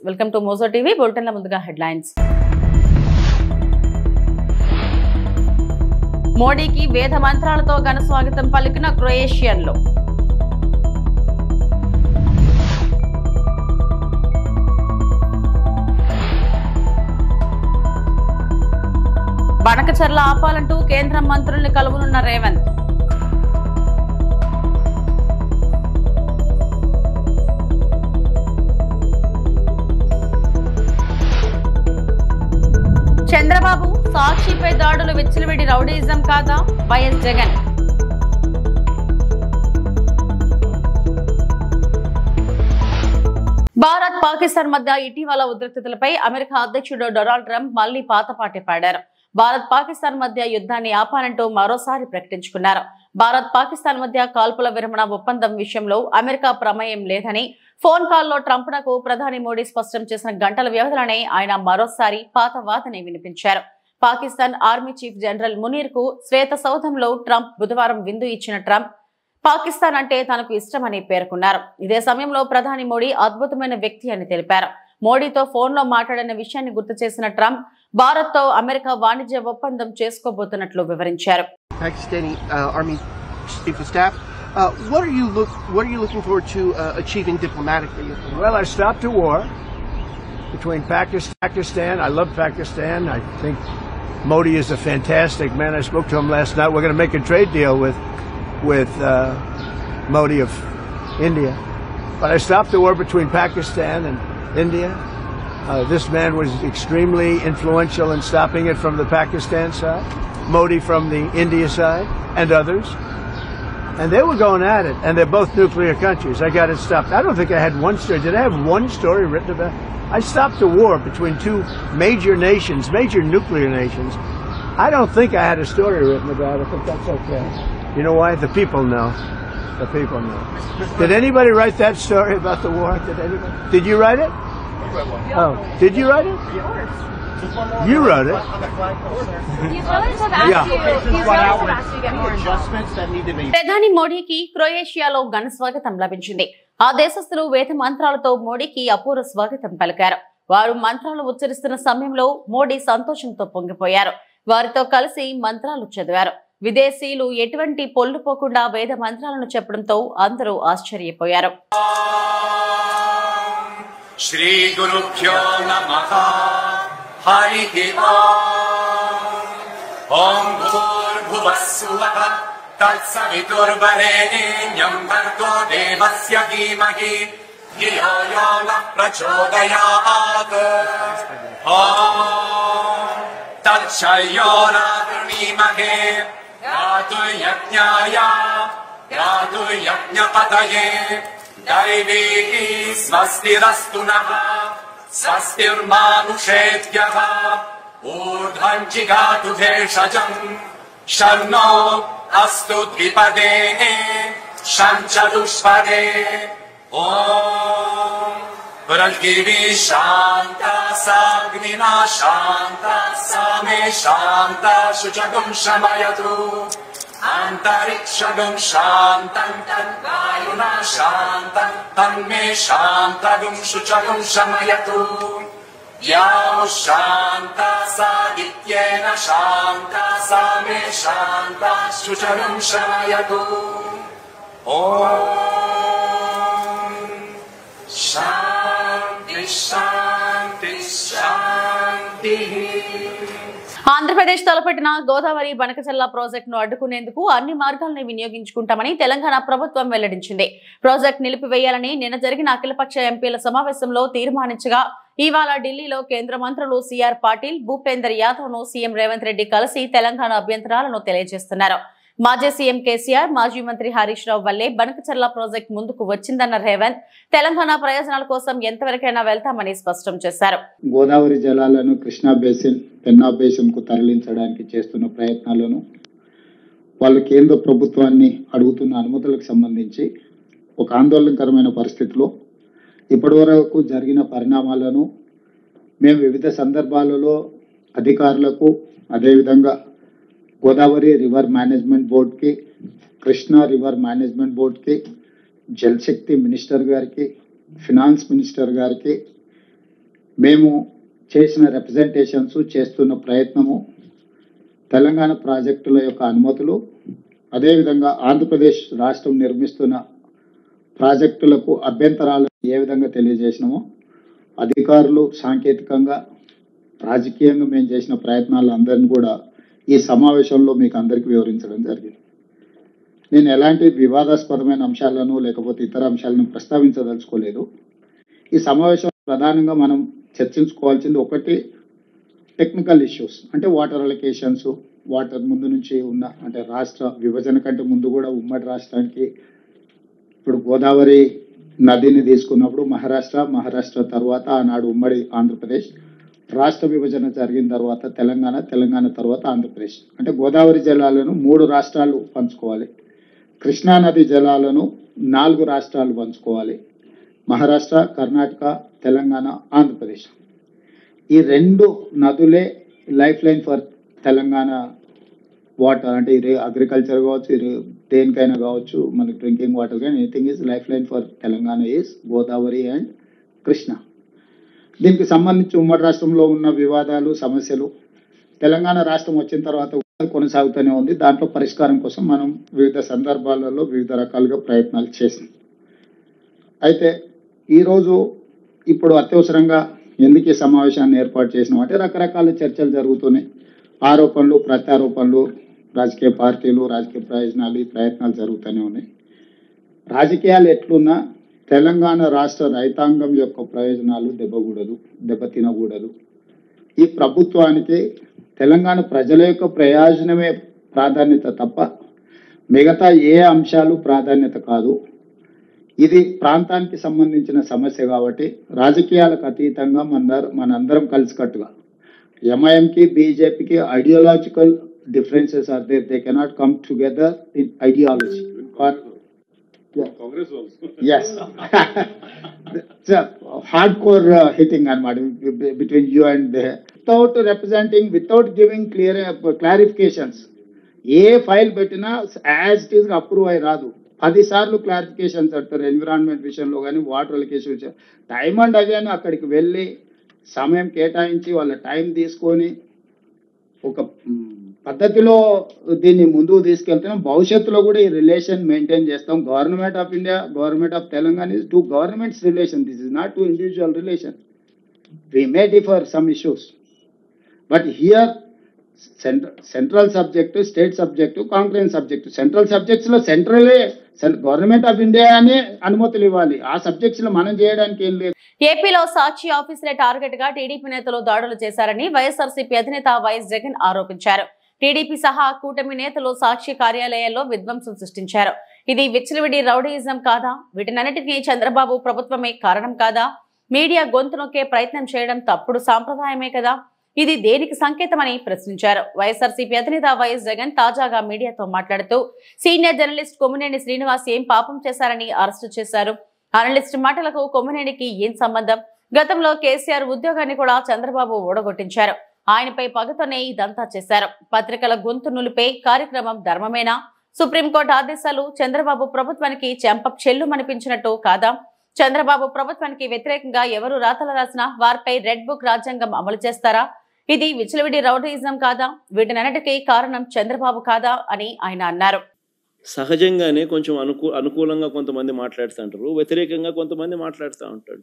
Welcome to Mojo TV. బులెటిన్ల ముందుగా headlines. మోడీకి వేద మంత్రాలతో ఘన స్వాగతం పలికిన క్రొయేషియన్లు. బనకచర్ల ఆపాలంటూ కేంద్ర మంత్రుల్ని కలువనున్న రేవంత్. చంద్రబాబు సాక్షిపై దాడులు విచ్చలవిడి రౌడీయిజం కాదా? వైఎస్ జగన్. భారత్ పాకిస్తాన్ మధ్య ఇటీవల ఉద్రిక్తతలపై అమెరికా అధ్యక్షుడు డొనాల్డ్ ట్రంప్ మళ్లీ పాతపాటి పాడారు. భారత్ పాకిస్తాన్ మధ్య యుద్ధాన్ని ఆపాలంటూ మరోసారి ప్రకటించుకున్నారు. భారత్ పాకిస్తాన్ మధ్య కాల్పుల విరమణ ఒప్పందం విషయంలో అమెరికా ప్రమేయం లేదని ఫోన్ కాల్లో ట్రంప్నకు ప్రధాని మోడీ స్పష్టం చేసిన గంటల వ్యవధిలోనే ఆయన మరోసారి పాత వాదన వినిపించారు. Pakistan army chief general Munir కు శ్వేత సౌధంలో ట్రంప్ బుధవారం విందు ఇచ్చిన ట్రంప్ పాకిస్తాన్ అంటే తనకు ఇష్టమని పేర్కొన్నారు. ఇదే సమయంలో ప్రధాని మోడీ అద్భుతమైన వ్యక్తి అని తెలిపారు. మోడీతో ఫోన్లో మాట్లాడిన విషయాన్ని గుర్తు చేసిన ట్రంప్ భారత్ తో అమెరికా వాణిజ్య ఒప్పందం చేసుకోబోతున్నట్లు వివరించారు. Pakistani Army Chief of Staff, what are you looking forward to achieving diplomatically? Well, I stopped a war between Pakistan. I love Pakistan. I think Modi is a fantastic man. I spoke to him last night. We're going to make a trade deal with Modi of India. But I stopped the war between Pakistan and India. This man was extremely influential in stopping it from the Pakistan side, Modi from the India side, and others. And they were going at it, and they're both nuclear countries. I got it stopped. I don't think I had one story. Did I have one story written about it? I stopped a war between two major nations, major nuclear nations. I don't think I had a story written about it, but that's okay. You know why? The people know. The people know. Did anybody write that story about the war? Did anybody? Did you write it? Oh, did you write it? You wrote it. He's willing to ask you. He's willing to ask you to get more Adjustments that need to be. ప్రధాని మోడీకి క్రొయేషియాలో ఘన స్వాగతం లభించింది. ఆ దేశస్థులు వేద మంత్రాలతో మోడీకి అపూర్వ స్వాగతం పలికారు. వారు మంత్రాలు ఉచ్చరిస్తున్న సమయంలో మోడీ సంతోషంతో పొంగిపోయారు. వారితో కలిసి మంత్రాలు చదివారు. విదేశీయులు ఎటువంటి పొల్లుపోకుండా వేద మంత్రాలను చెప్పడంతో అందరూ ఆశ్చర్యపోయారు. శ్రీ గురుభ్యో నమః. హరిః ఓం భూర్భువః స్వః తత్సవితుర్వరేణ్యం భర్గో దేవస్య ధీమహి ధియో యో నః ప్రచోదయాత్. ఓం తచ్చయోరావృణీమహే యాతు యజ్ఞాయ యాతు యజ్ఞపతయే దైవీ స్వస్తిరస్తు నః స్వస్తిర్మానుషేభ్యః ఊర్ధ్వం జిగాతు భేషజం శర్నో అస్తు ద్విపదే శం చతుష్పదే. ఓం పృథివీ శాంతా సాగ్నినా శాంతా సామే శాంతా శుచగం శమయతు అంతరిక్షగం శాంతం తద్వాయునా శాంతం తన్మే శాంతగం శుచగం శమయతు. యా శాంతా సాదిత్యేన శాంతా సామే శాంతా శుచగం శమయతు. ఓం శాంతి శాంతి శాంతి. ఆంధ్రప్రదేశ్ తలపెట్టిన గోదావరి బనకచర్ల ప్రాజెక్టును అడ్డుకునేందుకు అన్ని మార్గాలను వినియోగించుకుంటామని తెలంగాణ ప్రభుత్వం వెల్లడించింది. ప్రాజెక్టు నిలిపివేయాలని నిన్న జరిగిన అఖిలపక్ష ఎంపీల సమావేశంలో తీర్మానించగా ఇవాళ ఢిల్లీలో కేంద్ర మంత్రులు సిఆర్ పాటిల్, భూపేందర్ యాదవ్ ను సీఎం రేవంత్ రెడ్డి కలిసి తెలంగాణ అభ్యంతరాలను తెలియజేస్తున్నారు. మాజీ సీఎం కేసీఆర్, మాజీ మంత్రి హరీష్ రావు వల్లే బనకచర్ల ప్రాజెక్టు ముందుకు వచ్చిందన్న రేవంత్ తెలంగాణ ప్రయోజనాల కోసం ఎంతవరకైనా వెళ్తామని స్పష్టం చేశారు. గోదావరి జలాలను కృష్ణా బేసిన్, పెన్నా బేసిన్ కు తరలించడానికి చేస్తున్న ప్రయత్నాలను వాళ్ళు కేంద్ర ప్రభుత్వాన్ని అడుగుతున్న అనుమతులకు సంబంధించి ఒక ఆందోళనకరమైన పరిస్థితిలో ఇప్పటివరకు జరిగిన పరిణామాలను మేము వివిధ సందర్భాలలో అధికారులకు, అదేవిధంగా గోదావరి రివర్ మేనేజ్మెంట్ బోర్డ్కి, కృష్ణా రివర్ మేనేజ్మెంట్ బోర్డ్కి, జలశక్తి మినిస్టర్ గారికి, ఫినాన్స్ మినిస్టర్ గారికి మేము చేసిన రిప్రజెంటేషన్స్, చేస్తున్న ప్రయత్నము, తెలంగాణ ప్రాజెక్టుల యొక్క అనుమతులు, అదేవిధంగా ఆంధ్రప్రదేశ్ రాష్ట్రం నిర్మిస్తున్న ప్రాజెక్టులకు అభ్యంతరాలను ఏ విధంగా తెలియజేసినామో అధికారులు సాంకేతికంగా రాజకీయంగా మేము చేసిన ప్రయత్నాలందరినీ కూడా ఈ సమావేశంలో మీకు అందరికీ వివరించడం జరిగింది. నేను ఎలాంటి వివాదాస్పదమైన అంశాలను లేకపోతే ఇతర అంశాలను ప్రస్తావించదలుచుకోలేదు. ఈ సమావేశం ప్రధానంగా మనం చర్చించుకోవాల్సింది ఒకటి టెక్నికల్ ఇష్యూస్, అంటే వాటర్ అలొకేషన్స్, వాటర్ ముందు నుంచి ఉన్న అంటే రాష్ట్ర విభజన కంటే ముందు కూడా ఉమ్మడి రాష్ట్రానికి ఇప్పుడు గోదావరి నదిని తీసుకున్నప్పుడు మహారాష్ట్ర తర్వాత ఆనాడు ఉమ్మడి ఆంధ్రప్రదేశ్, రాష్ట్ర విభజన జరిగిన తర్వాత తెలంగాణ తర్వాత ఆంధ్రప్రదేశ్. అంటే గోదావరి జలాలను 3 రాష్ట్రాలు పంచుకోవాలి, కృష్ణా నది జలాలను 4 రాష్ట్రాలు పంచుకోవాలి, మహారాష్ట్ర, కర్ణాటక, తెలంగాణ, ఆంధ్రప్రదేశ్. ఈ 2 నదులే lifeline for Telangana water. అంటే ఇది అగ్రికల్చర్ కావచ్చు, ఇది దేనికైనా కావచ్చు, మనకి డ్రింకింగ్ వాటర్ కానీ anything is lifeline for Telangana is Godavari and Krishna. దీనికి సంబంధించి ఉమ్మడి రాష్ట్రంలో ఉన్న వివాదాలు, సమస్యలు తెలంగాణ రాష్ట్రం వచ్చిన తర్వాత కొనసాగుతూనే ఉంది. దాంట్లో పరిష్కారం కోసం మనం వివిధ సందర్భాలలో వివిధ రకాలుగా ప్రయత్నాలు చేసాం. అయితే ఈరోజు ఇప్పుడు అత్యవసరంగా ఎందుకు ఈ సమావేశాన్ని ఏర్పాటు చేసినాం అంటే రకరకాల చర్చలు జరుగుతున్నాయి, ఆరోపణలు, ప్రత్యారోపణలు, రాజకీయ పార్టీలు, రాజకీయ ప్రయోజనాలు, ఈ ప్రయత్నాలు జరుగుతూనే ఉన్నాయి. రాజకీయాలు ఎట్లున్నా తెలంగాణ రాష్ట్ర రైతాంగం యొక్క ప్రయోజనాలు దెబ్బతినకూడదు. ఈ ప్రభుత్వానికి తెలంగాణ ప్రజల యొక్క ప్రయోజనమే ప్రాధాన్యత తప్ప మిగతా ఏ అంశాలు ప్రాధాన్యత కాదు. ఇది ప్రాంతానికి సంబంధించిన సమస్య కాబట్టి రాజకీయాలకు అతీతంగా మనందరం కలిసికట్టుగా ఎంఐఎంకి, బీజేపీకి ideological differences are there. They cannot come together in ideology. Congress also. Yes. It's a hardcore hitting between you and them. Without representing, without giving clear clarifications. A file పెట్టినా యాజ్ ఇట్ ఈస్ అప్రూవ్ అయి రాదు. 10 సార్లు clarifications అంటారు. Environment విషయంలో కానీ water allocation విషయం time and again అక్కడికి వెళ్ళి సమయం కేటాయించి వాళ్ళ టైం తీసుకొని ఒక పద్ధతిలో దీన్ని ముందుకు తీసుకెళ్తున్నాం. భవిష్యత్తులో కూడా ఈ రిలేషన్ మెయింటైన్ చేస్తాం. Government of India, government of Telangana is 2 governments relation. This is not 2 individual relation. We may differ some issues, but here central subject, state subject, concurrent subject. Central subjects లో సెంట్రలే గవర్నమెంట్ ఆఫ్ ఇండియా అనే అనుమతులు ఇవ్వాలి. ఆ subjects లో మనం చేయడానికి ఏం లేదు. ఏపీలో సాక్షి ఆఫీసులే టార్గెట్ గా టీడీపీ నేతలు దాడులు చేశారని వైఎస్ఆర్సీపీ అధినేత వైఎస్ జగన్ ఆరోపించారు. టీడీపీ సహా కూటమి నేతలు సాక్షి కార్యాలయాల్లో విధ్వంసం సృష్టించారు. ఇది విచ్చలవిడి రౌడీయిజం కాదా? వీటినన్నిటికీ చంద్రబాబు ప్రభుత్వమే కారణం కాదా? మీడియా గొంతు నొక్కే ప్రయత్నం చేయడం తప్పుడు సాంప్రదాయమే కదా? ఇది దేనికి సంకేతమని ప్రశ్నించారు. వైఎస్ఆర్సీపీ అధినేత వైఎస్ జగన్ తాజాగా మీడియాతో మాట్లాడుతూ సీనియర్ జర్నలిస్ట్ కొమ్మినేని శ్రీనివాస్ ఏం పాపం చేశారని అరెస్టు చేశారు. అనలిస్ట్ మాటలకు కొమ్మినేనికి ఏం సంబంధం? గతంలో కేసీఆర్ ఉద్యోగాన్ని కూడా చంద్రబాబు ఓడగొట్టించారు. ఆయనపై పగతోనే ఇదంతా చేశారు. పత్రికల గొంతు నులిపే కార్యక్రమం ధర్మమేనా? సుప్రీంకోర్టు ఆదేశాలు చంద్రబాబు ప్రభుత్వానికి చెంప చెల్లుమనిపించినట్టు కాదా? చంద్రబాబు ప్రభుత్వానికి వ్యతిరేకంగా ఎవరు రాతలు రాసినా వారిపై రెడ్ బుక్ రాజ్యాంగం అమలు చేస్తారా? ఇది విచ్చలవిడి రౌడీయిజం కాదా? వీటినన్నిటికీ కారణం చంద్రబాబు కాదా అని ఆయన అన్నారు. సహజంగానే కొంచెం అనుకూలంగా కొంతమంది మాట్లాడుతుంటారు, వ్యతిరేకంగా కొంతమంది మాట్లాడుతూ ఉంటారు.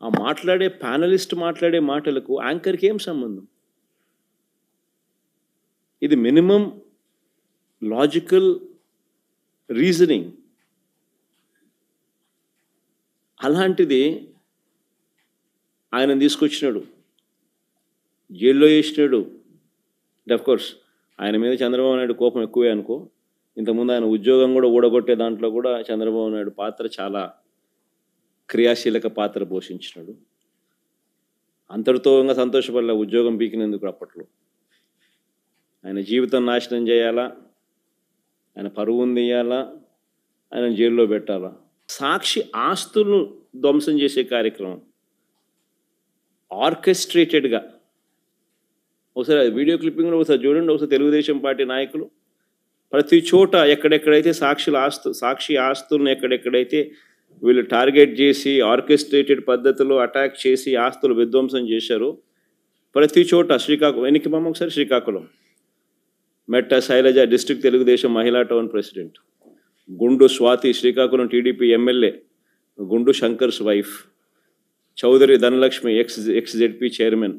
ఆ మాట్లాడే ప్యానలిస్ట్ మాట్లాడే మాటలకు యాంకర్కి ఏం సంబంధం? ఇది మినిమం లాజికల్ రీజనింగ్. అలాంటిది ఆయన తీసుకొచ్చినాడు, జైల్లో వేసినాడు. కోర్స్ ఆయన మీద చంద్రబాబు నాయుడు కోపం ఎక్కువే అనుకో. ఇంతకుముందు ఆయన ఉద్యోగం కూడా ఊడగొట్టే దాంట్లో కూడా చంద్రబాబు నాయుడు పాత్ర చాలా క్రియాశీలక పాత్ర పోషించినాడు. అంతటితో ఇంకా సంతోషపడలే ఉద్యోగం పీకినందుకు. అప్పట్లో ఆయన జీవితం నాశనం చేయాలా, ఆయన పరువును తీయాలా, ఆయన జైల్లో పెట్టాలా. సాక్షి ఆస్తులను ధ్వంసం చేసే కార్యక్రమం ఆర్కెస్ట్రేటెడ్గా ఒకసారి వీడియో క్లిప్పింగ్లో ఒకసారి చూడండి. ఒకసారి తెలుగుదేశం పార్టీ నాయకులు ప్రతి చోట ఎక్కడెక్కడైతే సాక్షి ఆస్తులను ఎక్కడెక్కడైతే వీళ్ళు టార్గెట్ చేసి ఆర్కెస్ట్రేటెడ్ పద్ధతిలో అటాక్ చేసి ఆస్తులు విధ్వంసం చేశారు. ప్రతి చోట శ్రీకాకుళం ఎన్నికి మామ ఒకసారి శ్రీకాకుళం మెట్ట శైలజ డిస్ట్రిక్ట్ తెలుగుదేశం మహిళా టౌన్ ప్రెసిడెంట్, గుండు Swathi Srikakulam TDP MLA, Gundu Shankar's wife, Chowdary Dhanalakshmi ex ZP chairman,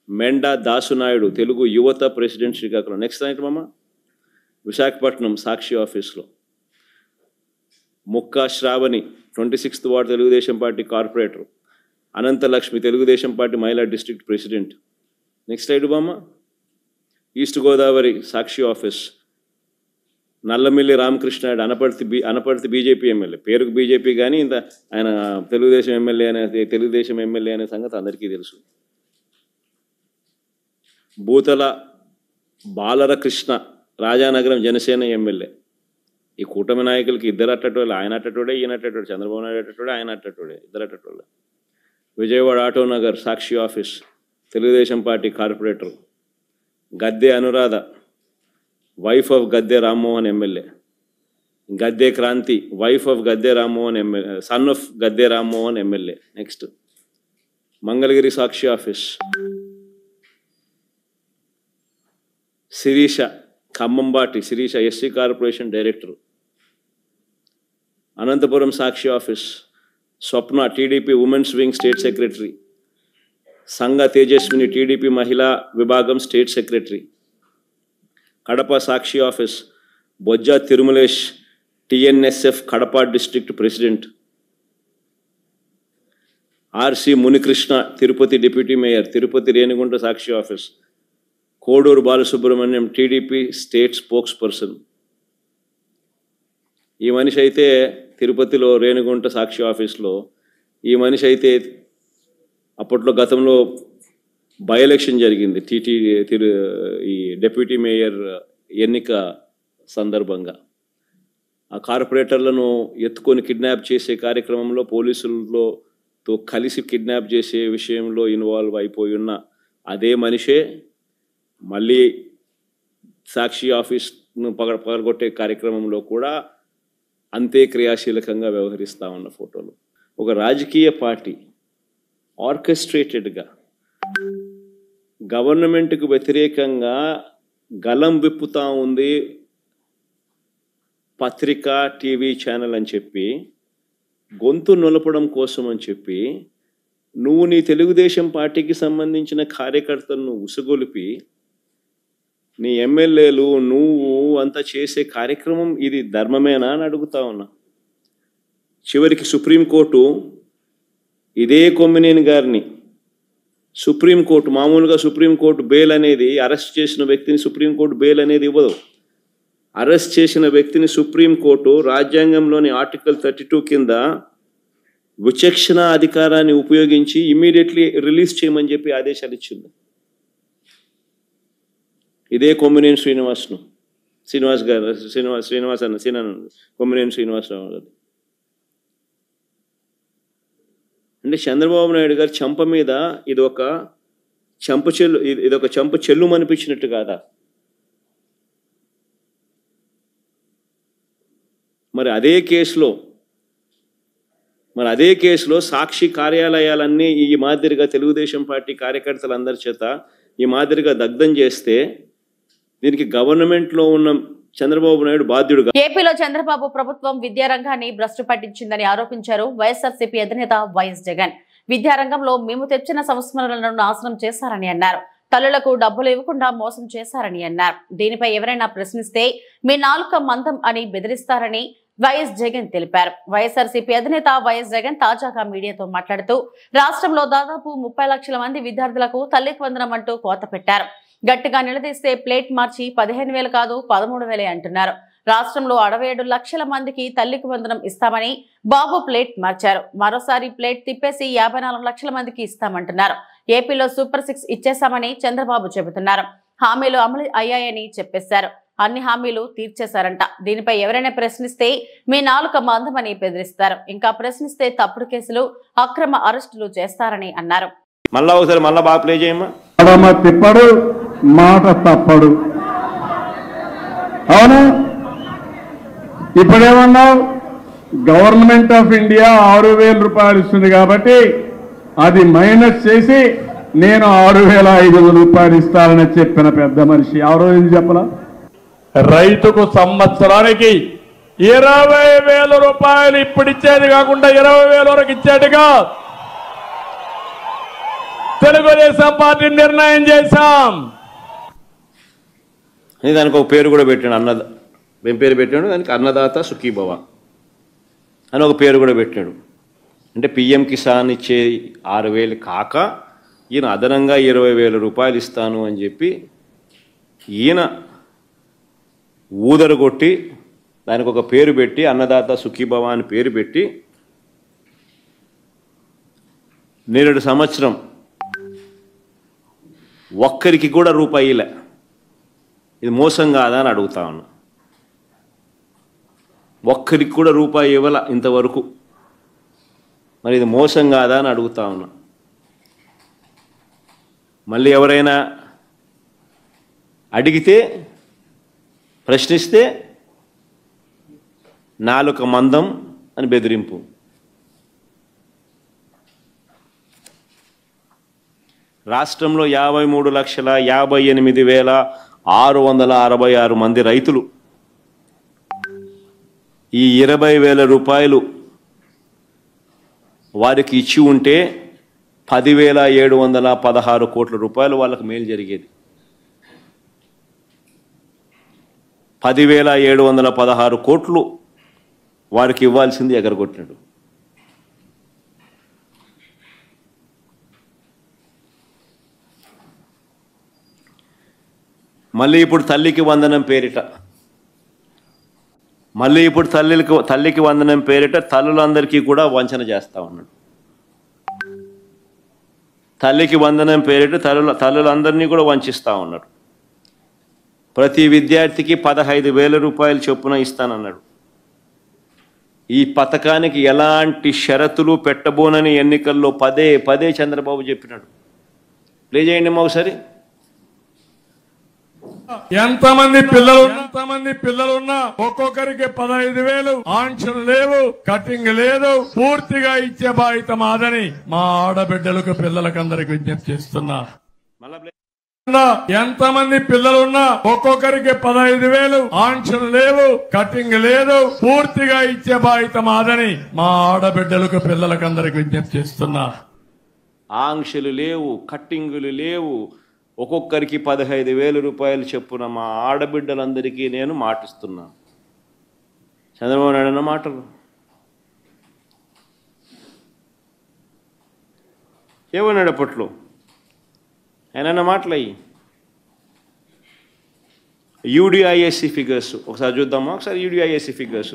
Menda Dasunaidu Telugu Yuvatha president Srikakulam. Next night మామ విశాఖపట్నం సాక్షి ఆఫీస్లో Mukka Sravani 26th ward Telugu Desam party corporator, Ananthalakshmi Telugu Desam party మహిళా డిస్ట్రిక్ట్ ప్రెసిడెంట్. నెక్స్ట్ సైడ్ బామ్మ east Godavari Sakshi office Nallamilli Ramakrishnayudu Anaparthi BJP MLA, పేరుకు బీజేపీ కానీ ఇంత ఆయన తెలుగుదేశం ఎమ్మెల్యే అనే సంగతి అందరికీ తెలుసు. బూతల బాలర కృష్ణ రాజానగరం జనసేన ఎమ్మెల్యే. ఈ కూటమి నాయకులకి ఇద్దరు అట్టటోళ్ళు, ఆయన అట్టటోడే ఈయన అట్టటోడే, చంద్రబాబు నాయుడు అట్టటోడే ఆయన అట్టటోడే, ఇద్దరు అట్టటోళ్ళే. Vijayawada Autonagar Sakshi office Telugu Desam party corporator Gadde Anuradha wife of Gadde Rammohan MLA, Gadde Kranthi wife of Gadde Rammohan MLA, son of Gadde Rammohan MLA. Next Mangalagiri Sakshi office Sirisha Khammambati Sirisha SC corporation director. Anantapuram Sakshi office Swapna TDP women's wing state secretary, Sangha Tejaswini TDP మహిళా విభాగం state secretary. Kadapa Sakshi office Bojja Tirumalesh TNSF Kadapa district president. RC Munikrishna Tirupati deputy mayor, Tirupati Renigunta Sakshi office. Koduru Balasubrahmanyam TDP state spokesperson. ఈ మనిషి అయితే తిరుపతిలో రేణిగుంట సాక్షి ఆఫీస్లో ఈ మనిషి అయితే అప్పట్లో గతంలో బై ఎలక్షన్ జరిగింది ఈ డిప్యూటీ మేయర్ ఎన్నిక సందర్భంగా. ఆ కార్పొరేటర్లను ఎత్తుకొని కిడ్నాప్ చేసే కార్యక్రమంలో పోలీసులతో కలిసి కిడ్నాప్ చేసే విషయంలో ఇన్వాల్వ్ అయిపోయి ఉన్న అదే మనిషే మళ్ళీ సాక్షి ఆఫీస్ను పగలగొట్టే కార్యక్రమంలో కూడా అంతే క్రియాశీలకంగా వ్యవహరిస్తూ ఉన్న ఫోటోలు. ఒక రాజకీయ పార్టీ ఆర్కెస్ట్రేటెడ్గా గవర్నమెంట్కు వ్యతిరేకంగా గలం విప్పుతూ ఉంది పత్రిక టీవీ ఛానల్ అని చెప్పి, గొంతు నులపడం కోసం అని చెప్పి నువ్వు నీ తెలుగుదేశం పార్టీకి సంబంధించిన కార్యకర్తలను ఉసుగొలిపి నీ ఎమ్మెల్యేలు నువ్వు అంతా చేసే కార్యక్రమం ఇది ధర్మమేనా అని అడుగుతా ఉన్నా. చివరికి సుప్రీంకోర్టు ఇదే కొమ్మినేని గారిని సుప్రీంకోర్టు మామూలుగా సుప్రీంకోర్టు బెయిల్ అనేది అరెస్ట్ చేసిన వ్యక్తిని సుప్రీంకోర్టు బెయిల్ అనేది ఇవ్వదు. అరెస్ట్ చేసిన వ్యక్తిని సుప్రీంకోర్టు రాజ్యాంగంలోని ఆర్టికల్ 32 కింద విచక్షణ అధికారాన్ని ఉపయోగించి ఇమ్మీడియట్లీ రిలీజ్ చేయమని చెప్పి ఆదేశాలు ఇచ్చింది. ఇదే కొమ్మినేని శ్రీనివాస్ గారు కొమ్మినేని శ్రీనివాసరావు గారు. అంటే చంద్రబాబు నాయుడు గారు చెంప మీద ఇదొక చెంప చెల్లు అనిపించినట్టు కాదా? మరి అదే కేసులో సాక్షి కార్యాలయాలన్నీ ఈ మాదిరిగా తెలుగుదేశం పార్టీ కార్యకర్తలందరి చేత ఈ మాదిరిగా దగ్ధం చేస్తే దీనికి గవర్నమెంట్లో ఉన్న చంద్రబాబు నాయుడు బాధ్యుడుగా. ఏపీలో చంద్రబాబు ప్రభుత్వం విద్యారంగాన్ని భ్రష్టు పట్టించిందని ఆరోపించారు వైఎస్ఆర్సీపీ అధినేత వైఎస్ జగన్. విద్యారంగంలో మేము తెచ్చిన సంస్మరణలను నాశనం చేశారని అన్నారు. తల్లులకు డబ్బులు ఇవ్వకుండా మోసం చేశారని అన్నారు. దీనిపై ఎవరైనా ప్రశ్నిస్తే మీ నాలుక మందం అని బెదిరిస్తారని వైఎస్ జగన్ తెలిపారు. వైఎస్ఆర్సీపీ అధినేత వైఎస్ జగన్ తాజాగా మీడియాతో మాట్లాడుతూ రాష్ట్రంలో దాదాపు 30 లక్షల మంది విద్యార్థులకు తల్లికి వందనం అంటూ కోత పెట్టారు. గట్టిగా నిలదీస్తే ప్లేట్ మార్చి 15,000 కాదు 13,000 అంటున్నారు. రాష్ట్రంలో 67 లక్షల మందికి తల్లికి వందనం ఇస్తామని బాబు ప్లేట్ మార్చారు. మరోసారి ప్లేట్ తిప్పేసి 54 లక్షల మందికి ఇస్తామంటున్నారు. ఏపీలో సూపర్ 6 ఇచ్చేశామని చంద్రబాబు చెబుతున్నారు. హామీలు అమలు అయ్యాయని చెప్పేశారు. అన్ని హామీలు తీర్చేశారంట. దీనిపై ఎవరైనా ప్రశ్నిస్తే మీ నాలుక మందమని బెదిరిస్తారు. ఇంకా ప్రశ్నిస్తే తప్పుడు కేసులు అక్రమ అరెస్టులు చేస్తారని అన్నారు. మళ్ళా బాగా ప్లే చేయమ్మా. తిప్పడు మాట తప్పడు. అవును, ఇప్పుడేమన్నావు గవర్నమెంట్ ఆఫ్ ఇండియా 6,000 రూపాయలు ఇస్తుంది కాబట్టి అది మైనస్ చేసి నేను 6,500 రూపాయలు ఇస్తానని చెప్పిన పెద్ద మనిషి ఎవరో ఏం చెప్పలా. రైతుకు సంవత్సరానికి 20,000 రూపాయలు ఇప్పుడు ఇచ్చేది కాకుండా 20,000 వరకు ఇచ్చేట్టుగా తెలుగుదేశం పార్టీ నిర్ణయం చేశాం. దానికి ఒక పేరు కూడా పెట్టాడు. ఏం పేరు పెట్టాడు దానికి? అన్నదాత సుఖీభవ అని ఒక పేరు కూడా పెట్టాడు. అంటే పిఎం కిసాన్ ఇచ్చే 6,000 కాక ఈయన అదనంగా 20,000 రూపాయలు ఇస్తాను అని చెప్పి ఈయన ఊదరగొట్టి దానికి ఒక పేరు పెట్టి అన్నదాత సుఖీభవ అని పేరు పెట్టి నేడు సంవత్సరం ఒక్కరికి కూడా రూపాయిలే. ఇది మోసం కాదా అని అడుగుతా ఉన్నా. ఒక్కరికి కూడా రూపాయి ఇవ్వాల ఇంతవరకు. మరి ఇది మోసం కాదా అని అడుగుతా ఉన్నా. మళ్ళీ ఎవరైనా అడిగితే ప్రశ్నిస్తే నాలుక మందం అని బెదిరింపు. రాష్ట్రంలో 53,58,666 మంది రైతులు ఈ 20,000 రూపాయలు వారికి ఇచ్చి ఉంటే 10,716 కోట్ల రూపాయలు వాళ్ళకు మేలు జరిగేది. 10,716 కోట్లు వారికి ఇవ్వాల్సింది ఎగరగొట్టినాడు. మళ్ళీ ఇప్పుడు తల్లికి వందనం పేరిట తల్లులందరికీ కూడా వంచన చేస్తా ఉన్నాడు. తల్లికి వందనం పేరిట తల్లులందరినీ కూడా వంచిస్తా ఉన్నాడు. ప్రతి విద్యార్థికి 15,000 రూపాయలు చొప్పున ఇస్తానన్నాడు. ఈ పథకానికి ఎలాంటి షరతులు పెట్టబోనని ఎన్నికల్లో పదే చంద్రబాబు చెప్పినాడు. ప్లే చేయండి ఒకసారి. ఎంతమంది పిల్లలున్నా ఒక్కొక్కరికి 15,000 ఆంక్షలు లేవు, కటింగ్ లేదు, పూర్తిగా ఇచ్చే బాధ్యత మాదని మా ఆడబిడ్డలకు పిల్లలకందరికి విజ్ఞప్తి చేస్తున్నా. ఎంతమంది పిల్లలున్నా ఒక్కొక్కరికి 15,000 ఆంక్షలు లేవు, కటింగ్ లేదు, పూర్తిగా ఇచ్చే బాధ్యత మాదని మా ఆడబిడ్డలకు పిల్లలకందరికి విజ్ఞప్తి చేస్తున్నా. ఆంక్షలు లేవు, కట్టింగులు లేవు, ఒక్కొక్కరికి 15,000 రూపాయలు చెప్పున మా ఆడబిడ్డలందరికీ నేను మాటిస్తున్నా. చంద్రబాబు నాయుడు అన్న మాటలు ఏమన్నాడు అప్పట్లో? ఆయన మాటలు అయ్యి యూడిఐఎస్సి ఫిగర్స్ ఒకసారి చూద్దామా? ఒకసారి UDISE figures.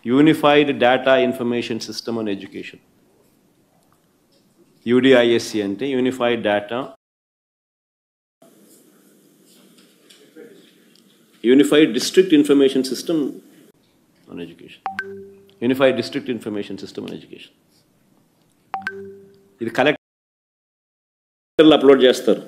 Unified data information system on education. UDISE అంటే unified district information system on education. Unified district information system on education. ఇది కలెక్టర్లు అప్లోడ్ చేస్తారు.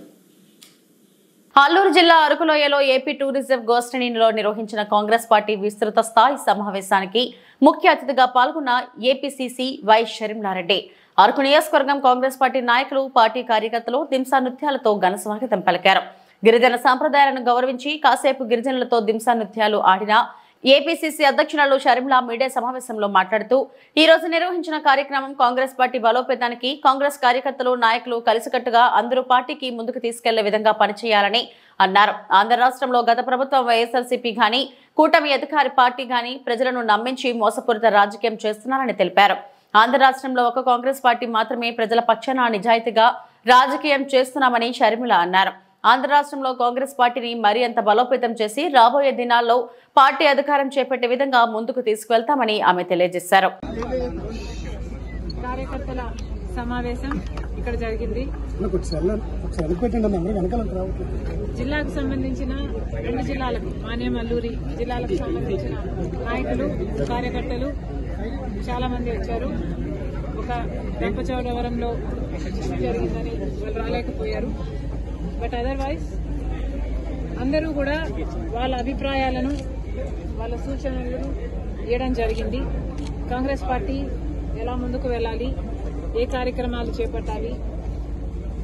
అల్లూరు జిల్లా అరకులోయలో ఏపీ టూరిజం గోష్ఠిలో నిర్వహించిన కాంగ్రెస్ పార్టీ విస్తృత స్థాయి సమావేశానికి ముఖ్య అతిథిగా పాల్గొన్న ఏపీసీసీ వైస్ షర్మిలారెడ్డి అరకు నియోజకవర్గం కాంగ్రెస్ పార్టీ నాయకులు, పార్టీ కార్యకర్తలు దింసా నృత్యాలతో ఘన స్వాగతం పలికారు. గిరిజన సంప్రదాయాలను గౌరవించి కాసేపు గిరిజనులతో దింసా నృత్యాలు ఆడిన ఏపీసీసీ అధ్యక్షురాలు షర్మిల మీడియా సమావేశంలో మాట్లాడుతూ ఈ రోజు నిర్వహించిన కార్యక్రమం కాంగ్రెస్ పార్టీ బలోపేతానికి కాంగ్రెస్ కార్యకర్తలు, నాయకులు కలిసికట్టుగా అందరూ పార్టీకి ముందుకు తీసుకెళ్లే విధంగా పనిచేయాలని అన్నారు. ఆంధ్ర రాష్ట్రంలో గత ప్రభుత్వం వైఎస్ఆర్సీపీ గాని, కూటమి అధికారి పార్టీ గాని ప్రజలను నమ్మించి మోసపూరిత రాజకీయం చేస్తున్నారని తెలిపారు. ఆంధ్ర రాష్ట్రంలో ఒక కాంగ్రెస్ పార్టీ మాత్రమే ప్రజల పక్షాన నిజాయితీగా రాజకీయం చేస్తున్నామని షర్మిల అన్నారు. ఆంధ్ర రాష్ట్రంలో కాంగ్రెస్ పార్టీని మరింత బలోపేతం చేసి రాబోయే దినాల్లో పార్టీ అధికారం చేపట్టే విధంగా ముందుకు తీసుకువెళ్తామని ఆమె తెలియజేశారు. కార్యకర్తల సమావేశం ఇక్కడ జరిగింది. జిల్లాకు సంబంధించిన 2 జిల్లాలకు, మానేం, అల్లూరి జిల్లాలకు సంబంధించిన నాయకులు, కార్యకర్తలు చాలా మంది వచ్చారు. ఒక రంపచోడవరంలో జరిగిందని వాళ్ళు రాలేకపోయారు. బట్ అదర్వైజ్ అందరూ కూడా వాళ్ళ అభిప్రాయాలను వాళ్ళ సూచనలను ఇవ్వడం జరిగింది. కాంగ్రెస్ పార్టీ ఎలా ముందుకు వెళ్ళాలి, ఏ కార్యక్రమాలు చేపట్టాలి,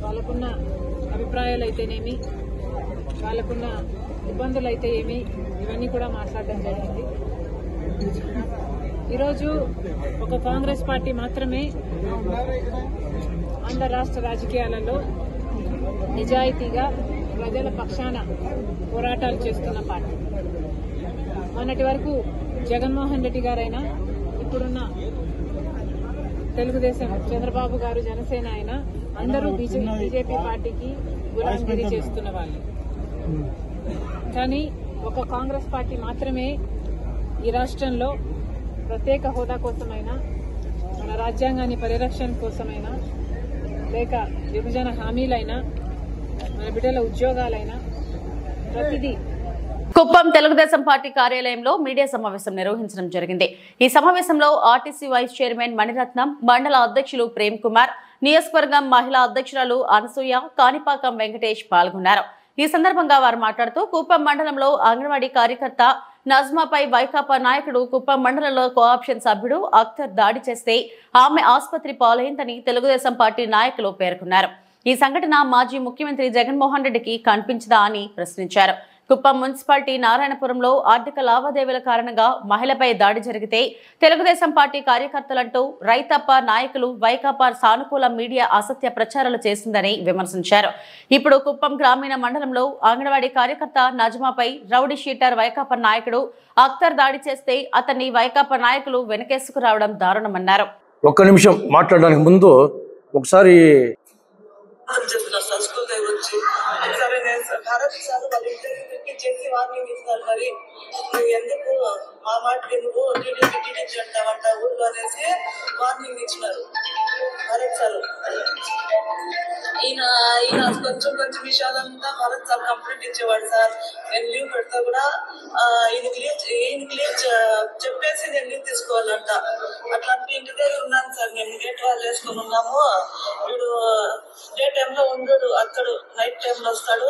వాళ్ళకున్న అభిప్రాయాలు అయితేనేమి, వాళ్ళకున్న ఇబ్బందులు అయితే ఏమి, ఇవన్నీ కూడా మాట్లాడడం జరిగింది. ఈరోజు ఒక కాంగ్రెస్ పార్టీ మాత్రమే ఆంధ్ర రాష్ట్ర రాజకీయాలలో నిజాయితీగా ప్రజల పక్షాన పోరాటాలు చేస్తున్న పార్టీ. మొన్నటి వరకు జగన్మోహన్ రెడ్డి గారైనా, ఇప్పుడున్న తెలుగుదేశం చంద్రబాబు గారు, జనసేన అయినా అందరూ బీజేపీ పార్టీకి గులాంగిరి చేస్తున్న వాళ్ళు. కానీ ఒక కాంగ్రెస్ పార్టీ మాత్రమే ఈ రాష్ట్రంలో ప్రత్యేక హోదా కోసమైనా, మన రాజ్యాంగాన్ని పరిరక్షణ కోసమైనా, లేక విభజన హామీలైనా, మన బిడ్డల ఉద్యోగాలైనా ప్రతిదీ. కుప్పం తెలుగుదేశం పార్టీ కార్యాలయంలో మీడియా సమావేశం నిర్వహించడం జరిగింది. ఈ సమావేశంలో ఆర్టీసీ వైస్ చైర్మన్ మణిరత్నం, మండల అధ్యక్షులు ప్రేమ్ కుమార్, నియోజకవర్గం మహిళా అధ్యక్షురాలు అనసూయ, కాణిపాకం వెంకటేష్ పాల్గొన్నారు. ఈ సందర్భంగా వారు మాట్లాడుతూ కుప్పం మండలంలో అంగన్వాడీ కార్యకర్త నజ్మాపై వైకాపా నాయకుడు కుప్పం మండలంలో కోఆప్షన్ సభ్యుడు అఖ్తర్ దాడి చేస్తే ఆమె ఆసుపత్రి పాలైందని తెలుగుదేశం పార్టీ నాయకులు పేర్కొన్నారు. ఈ సంఘటన మాజీ ముఖ్యమంత్రి జగన్మోహన్ రెడ్డికి కనిపించదా అని ప్రశ్నించారు. కుప్పం మున్సిపాలిటీ నారాయణపురంలో ఆర్థిక లావాదేవీల కారణంగా మహిళపై దాడి జరిగితే తెలుగుదేశం పార్టీ కార్యకర్తలంటూ రైతప్ప నాయకులు వైకాపా సానుకూల మీడియా అసత్య ప్రచారాలు చేసిందని విమర్శించారు. ఇప్పుడు కుప్పం గ్రామీణ మండలంలో అంగన్వాడీ కార్యకర్త నజ్మాపై రౌడీ షీటర్ వైకాపా నాయకుడు అఖ్తర్ దాడి చేస్తే అతన్ని వైకాపా నాయకులు వెనకేసుకు రావడం దారుణమన్నారు. ఒక్క నిమిషం మాట్లాడడానికి ముందు ఒకసారి భారత్ సార్ వాళ్ళ ఇంటర్వ్యూ చేసి వార్నింగ్ ఇస్తున్నారు. మరి నువ్వు ఎందుకు మా మాటలు ఎందుకు టీడీపీ అంటావంట ఊళ్ళో అనేసి వార్నింగ్ ఇచ్చినారు భారత్ సార్. ఈయన కొంచెం విషయాలంతా భారత్ సార్ కంప్లైంట్ ఇచ్చేవాడు. సార్ నేను లీవ్ పెడతా కూడా ఈయనకి లీవ్ చెప్పేసి నేను లీవ్ తీసుకోవాలంట. అట్లాంటి ఇంటి దగ్గర ఉన్నాను సార్, మేము గేట్ వాళ్ళు వేసుకొని ఉన్నాము. వీడు డే టైంలో ఉండడు, అతడు నైట్ టైంలో వస్తాడు.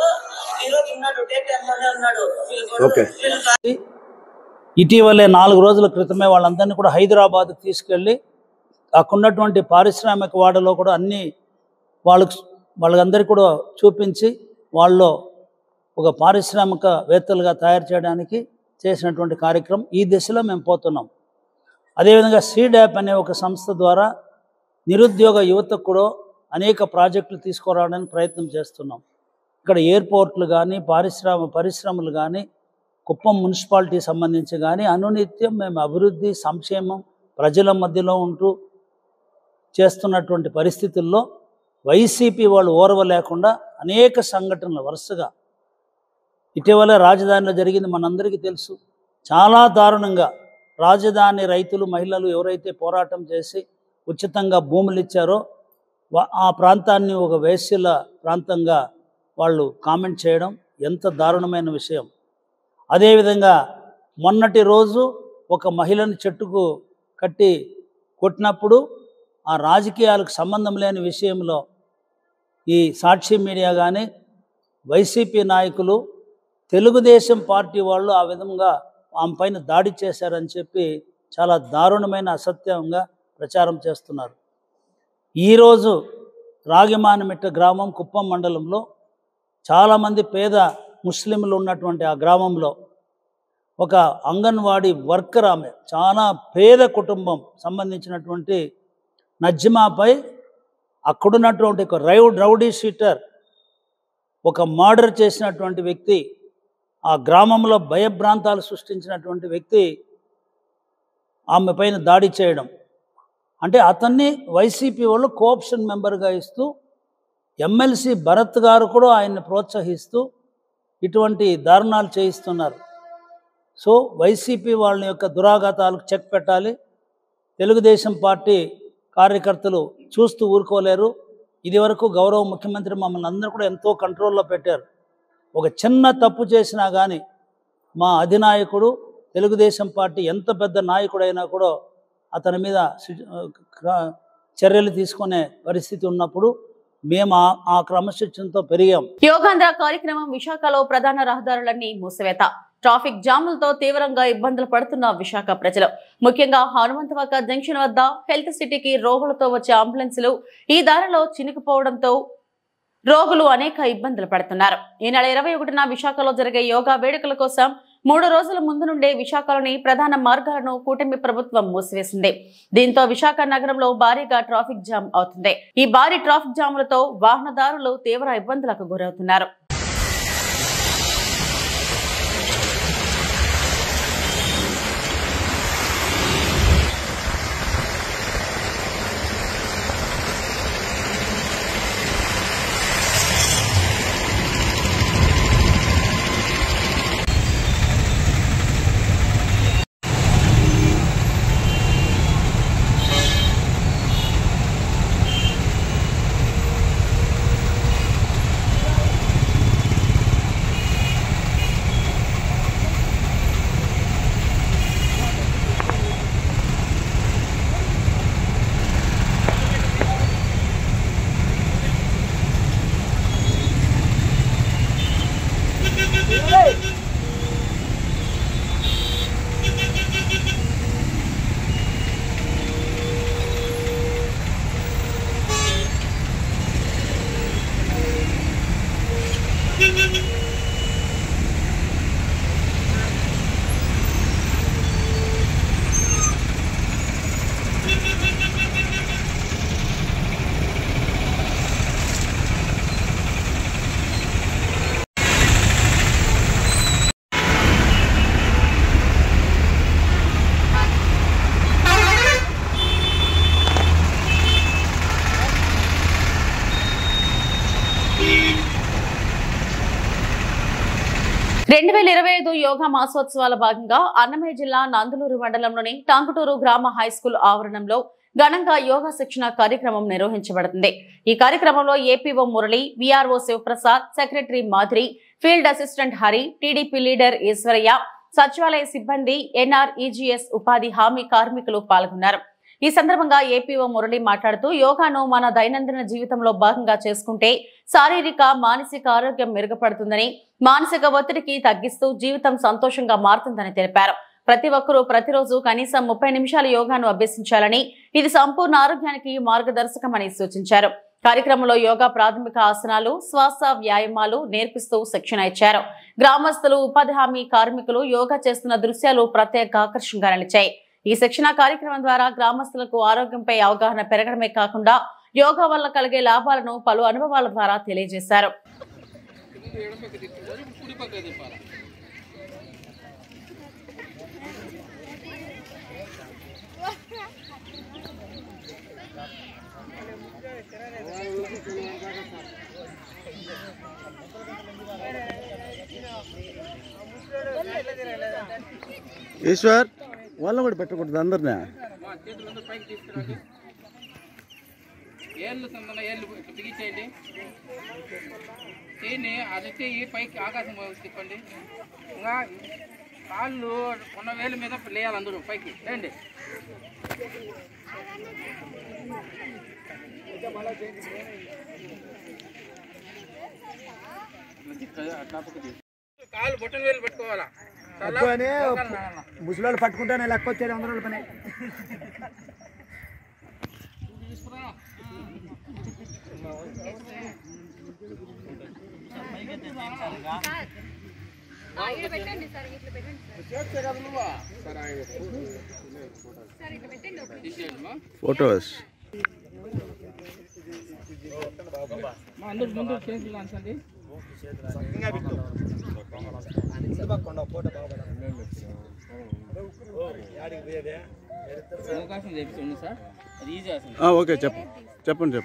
ఈరోజు ఉన్నాడు, డే టైంలోనే ఉన్నాడు. ఇటీవలే 4 రోజుల క్రితమే వాళ్ళందరినీ కూడా హైదరాబాద్కి తీసుకెళ్ళి అక్కడున్నటువంటి పారిశ్రామిక వాడలో కూడా అన్ని వాళ్ళందరికీ కూడా చూపించి వాళ్ళు ఒక పారిశ్రామికవేత్తలుగా తయారు చేయడానికి చేసినటువంటి కార్యక్రమం. ఈ దిశలో మేము పోతున్నాం. అదేవిధంగా సీడాప్ అనే ఒక సంస్థ ద్వారా నిరుద్యోగ యువతకు కూడా అనేక ప్రాజెక్టులు తీసుకురావడానికి ప్రయత్నం చేస్తున్నాం. ఇక్కడ ఎయిర్పోర్ట్లు కానీ పరిశ్రమలు కానీ కుప్పం మున్సిపాలిటీ సంబంధించి కానీ అనునిత్యం మేము అభివృద్ధి సంక్షేమం ప్రజల మధ్యలో ఉంటూ చేస్తున్నటువంటి పరిస్థితుల్లో వైసీపీ వాళ్ళు ఓర్వలేకుండా అనేక సంఘటనలు వరుసగా ఇటీవల రాజధానిలో జరిగింది మనందరికీ తెలుసు. చాలా దారుణంగా రాజధాని రైతులు మహిళలు ఎవరైతే పోరాటం చేసి ఉచితంగా భూములు ఇచ్చారో ఆ ప్రాంతాన్ని ఒక వేశ్యల ప్రాంతంగా వాళ్ళు కామెంట్ చేయడం ఎంత దారుణమైన విషయం. అదేవిధంగా మొన్నటి రోజు ఒక మహిళను చెట్టుకు కట్టి కొట్టినప్పుడు ఆ రాజకీయాలకు సంబంధం లేని విషయంలో ఈ సాక్షి మీడియా కానీ వైసీపీ నాయకులు తెలుగుదేశం పార్టీ వాళ్ళు ఆ విధంగా ఆమె పైన దాడి చేశారని చెప్పి చాలా దారుణమైన అసత్యంగా ప్రచారం చేస్తున్నారు. ఈరోజు రాగిమానమిట్ట గ్రామం కుప్పం మండలంలో చాలామంది పేద ముస్లింలు ఉన్నటువంటి ఆ గ్రామంలో ఒక అంగన్వాడీ వర్కర్, ఆమె చాలా పేద కుటుంబం సంబంధించినటువంటి నజ్మాపై అక్కడున్నటువంటి ఒక రౌడీ షీటర్, ఒక మర్డర్ చేసినటువంటి వ్యక్తి, ఆ గ్రామంలో భయభ్రాంతాలు సృష్టించినటువంటి వ్యక్తి ఆమె పైన దాడి చేయడం అంటే అతన్ని వైసీపీ వాళ్ళు కోఆప్షన్ మెంబర్గా ఇస్తూ ఎమ్మెల్సీ భరత్ గారు కూడా ఆయన్ని ప్రోత్సహిస్తూ ఇటువంటి దారుణాలు చేయిస్తున్నారు. సో వైసీపీ వాళ్ళ యొక్క దురాఘాతాలకు చెక్ పెట్టాలి. తెలుగుదేశం పార్టీ కార్యకర్తలు చూస్తూ ఊరుకోలేరు. ఇదివరకు గౌరవ ముఖ్యమంత్రి మమ్మల్ని అందరూ కూడా ఎంతో కంట్రోల్లో పెట్టారు. ఒక చిన్న తప్పు చేసినా కానీ మా అధినాయకుడు తెలుగుదేశం పార్టీ ఎంత పెద్ద నాయకుడైనా కూడా అతని మీద చర్యలు తీసుకునే పరిస్థితి ఉన్నప్పుడు మేము ఆ క్రమశిక్షణతో పెరిగాం. యోగాంధ్ర కార్యక్రమం విశాఖలో ప్రధాన రహదారులన్నీ మూసివేత, ట్రాఫిక్ జాములతో తీవ్రంగా ఇబ్బందులు పడుతున్న విశాఖ ప్రజలు. ముఖ్యంగా హనుమంతవాక జంక్షన్ వద్ద హెల్త్ సిటీకి రోగులతో వచ్చే అంబులెన్సులు ఈ దారిలో చినికిపోవడంతో రోగులు అనేక ఇబ్బందులు పడుతున్నారు. ఈ నెల 21న విశాఖలో జరిగే యోగా వేడుకల కోసం 3 రోజుల ముందు నుండే విశాఖలోని ప్రధాన మార్గాలను కూటమి ప్రభుత్వం మూసివేసింది. దీంతో విశాఖ నగరంలో భారీగా ట్రాఫిక్ జామ్ అవుతుంది. ఈ భారీ ట్రాఫిక్ జాములతో వాహనదారులు తీవ్ర ఇబ్బందులకు గురవుతున్నారు. యోగా మాసోత్సవాల భాగంగా అన్నమయ్య జిల్లా నందలూరు మండలంలోని టాంగుటూరు గ్రామ హైస్కూల్ ఆవరణంలో ఘనంగా యోగా శిక్షణ కార్యక్రమం నిర్వహించబడుతుంది. ఈ కార్యక్రమంలో APO Murali, VRO Sivaprasad, secretary Madhuri, field assistant Hari, TDP leader Eswaraiah, సచివాలయ సిబ్బంది, ఎన్ఆర్ఈజీఎస్ ఉపాధి హామీ కార్మికులు పాల్గొన్నారు. ఈ సందర్భంగా ఏపీఓ మురళి మాట్లాడుతూ యోగాను మన దైనందిన జీవితంలో భాగంగా చేసుకుంటే శారీరక, మానసిక ఆరోగ్యం మెరుగుపడుతుందని, మానసిక ఒత్తిడికి తగ్గిస్తూ జీవితం సంతోషంగా మారుతుందని తెలిపారు. ప్రతి ఒక్కరూ ప్రతిరోజు కనీసం 30 నిమిషాలు యోగాను అభ్యసించాలని, ఇది సంపూర్ణ ఆరోగ్యానికి మార్గదర్శకమని సూచించారు. కార్యక్రమంలో యోగా ప్రాథమిక ఆసనాలు, శ్వాస వ్యాయామాలు నేర్పిస్తూ శిక్షణ ఇచ్చారు. గ్రామస్తులు, ఉపాధి హామీ కార్మికులు యోగా చేస్తున్న దృశ్యాలు ప్రత్యేక ఆకర్షణగా నిలిచాయి. ఈ శిక్షణ కార్యక్రమం ద్వారా గ్రామస్తులకు ఆరోగ్యంపై అవగాహన పెరగడమే కాకుండా యోగా వల్ల కలిగే లాభాలను పలు అనుభవాల ద్వారా తెలియజేశారు. ఈశ్వర్ వాళ్ళని కూడా పెట్టకూడదు అందరినీ. ఏళ్ళు బిగించేయండి, చేయండి, అది చెయ్యి పైకి ఆకాశం తిప్పండి. ఇంకా కాళ్ళు ఉన్న వేలు మీద లేయాలి, అందరూ పైకి లేండి. కాళ్ళు బొట్టన వేలు పెట్టుకోవాలా, ముసలి పట్టుకుంటానే లెక్క వచ్చేది 100 రూపాయలు పని. ఫోటోస్ అందరూ ముందు చేతులు అంచండి. అవకాశం తెప్పించండి సార్, అది ఈజీ అవుతుంది. ఓకే చెప్పండి.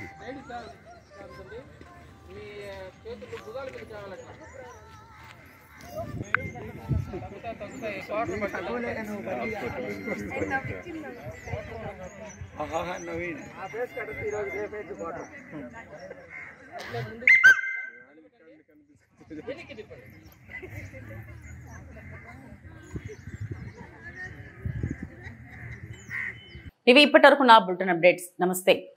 మీ చేతులు భుజాల మీద కావాలట. నవీన్ ఇవి ఇప్పటి వరకు నా బులెటిన్ అప్డేట్స్. నమస్తే.